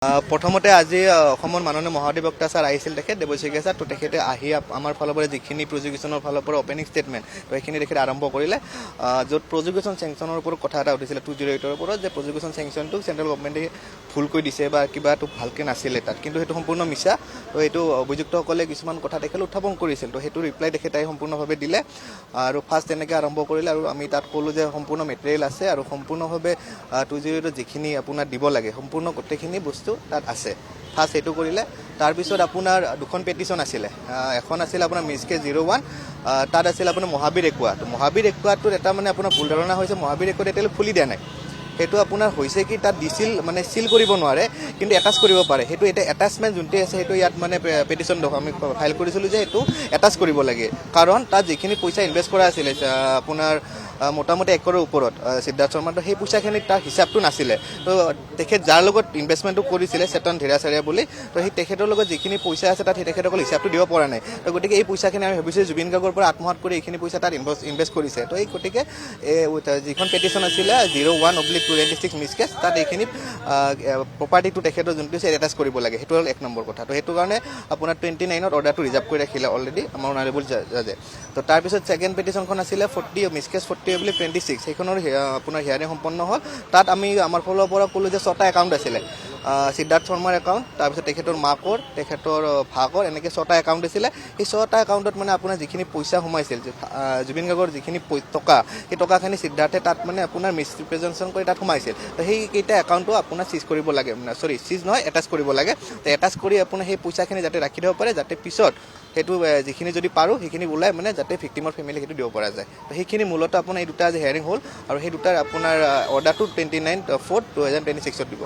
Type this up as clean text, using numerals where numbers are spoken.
প্ৰথমতে আজি অসমৰ মাননীয় মহাধিবক্তা ছাৰ আহিছিল তেখেত দেৱশিকা ছাৰ তো তেখেতে আহি আমাৰ ফালৰ পৰা যিখিনি প্ৰজিকিউশ্যনৰ ফালৰ পৰা অপেনিং ষ্টেটমেণ্ট তো সেইখিনি তেখেতে আৰম্ভ কৰিলে য'ত প্ৰজিকিউশ্যন চেংচনৰ ওপৰত কথা এটা উঠিছিলে 208ৰ ওপৰত যে প্ৰজিকিউশ্যন চেংচনটো চেণ্ট্ৰেল গভৰ্ণমেণ্টে ভুলকৈ দিছে বা কিবাটো ভালকৈ নাছিলে তাত কিন্তু সেইটো সম্পূৰ্ণ মিছা তো এইটো অভিযুক্তসকলে কিছুমান কথা তেখেতে উত্থাপন কৰিছিল তো সেইটো ৰিপ্লাই তেখেতে সম্পূৰ্ণভাৱে দিলে আৰু ফাৰ্ষ্ট তেনেকৈ আৰম্ভ কৰিলে আৰু আমি তাত ক'লোঁ যে সম্পূৰ্ণ মেটেৰিয়েল আছে আৰু সম্পূৰ্ণভাৱে 208ত যিখিনি আপোনাৰ দিব লাগে সম্পূৰ্ণ গোটেইখিনি বস্তু তাত আছে ফাৰ্ষ্ট সেইটো কৰিলে তাৰপিছত আপোনাৰ দুখন পেটিশ্যন আছিলে এখন আছিলে আপোনাৰ মিছকে 01 তাত আছিলে আপোনাৰ মহাবীৰ একুৱা তো মহাবীৰ একুৱাটোত এটা মানে আপোনাৰ ভুল ধাৰণা হৈছে মহাবীৰ একুৱাত এতিয়ালৈ খুলি দিয়া নাই সেইটো আপোনাৰ হৈছে কি তাত দিছিল মানে চিল কৰিব নোৱাৰে কিন্তু এটাচ কৰিব পাৰে সেইটো এতিয়া এটাচমেণ্ট যোনটো আছে সেইটো ইয়াত মানে পেটিশ্যন আমি ফাইল কৰিছিলোঁ যে সেইটো এটাচ কৰিব লাগে কাৰণ তাত যিখিনি পইচা ইনভেষ্ট কৰা আছিলে আপোনাৰ মোটামুটি 1 কৰোৰৰ ওপৰত সিদ্ধাৰ্থ শৰ্মাৰ তো সেই পইচাখিনি তাৰ হিচাপটো নাছিলে তো তেখেত যাৰ লগত ইনভেষ্টমেণ্টটো কৰিছিলে চেতন ধীৰাচাৰ্য বুলি তো সেই তেখেতৰ লগত যিখিনি পইচা আছে তাত সেই তেখেতসকল হিচাপটো দিব পৰা নাই তো গতিকে এই পইচাখিনি আমি ভাবিছোঁ জুবিন গাৰ্গৰ পৰা আত্মসাৎ কৰি এইখিনি পইচা তাত ইনভেষ্ট কৰিছে তো এই গতিকে যিখন পেটিশ্যন আছিলে 01/226 মিছকেছ তাত এইখিনি প্ৰপাৰ্টিটো তেখেতৰ যোনটো আছে এটাচ কৰিব লাগে সেইটো হ'ল 1 নম্বৰ কথা তো সেইটো কাৰণে আপোনাৰ 29ত অৰ্ডাৰটো ৰিজাৰ্ভ কৰি ৰাখিলে অলৰেডি আমাৰ অনাৰেবল জাজে তো তাৰপিছত ছেকেণ্ড পেটিশ্যনখন আছিলে 40 মিছকেছ 40/26 সেইখনৰ আপোনাৰ হিয়াৰিং সম্পন্ন হ'ল তাত আমি আমাৰ ফালৰ পৰা ক'লোঁ যে 6টা একাউণ্ট আছিলে সিদ্ধাৰ্থ শৰ্মাৰ একাউণ্ট তাৰপিছত তেখেতৰ মাকৰ তেখেতৰ ভাগৰ এনেকৈ 6টা একাউণ্ট আছিলে সেই 6টা একাউণ্টত মানে আপোনাৰ যিখিনি পইচা সোমাইছিল জুবিন গাৰ্গৰ যিখিনি টকা সেই টকাখিনি সিদ্ধাৰ্থে তাত মানে আপোনাৰ মিছ ৰিপ্ৰেজেণ্টেশ্যন কৰি তাত সোমাইছিল তো সেইকেইটা একাউণ্টটো আপোনাৰ চিজ কৰিব লাগে চিজ নহয় এটাচ কৰিব লাগে তো এটাচ কৰি আপোনাৰ সেই পইচাখিনি যাতে ৰাখি দিব পাৰে যাতে পিছত সেইটো যিখিনি যদি পাৰোঁ সেইখিনি ওলাই মানে যাতে ভিক্টিমৰ ফেমিলি সেইটো দিব পৰা যায় তো সেইখিনি মূলতঃ আপোনাৰ এই দুটা আজি হিয়াৰিং হ'ল আৰু সেই দুটাৰ আপোনাৰ অৰ্ডাৰটো 29/4/2026ত দিব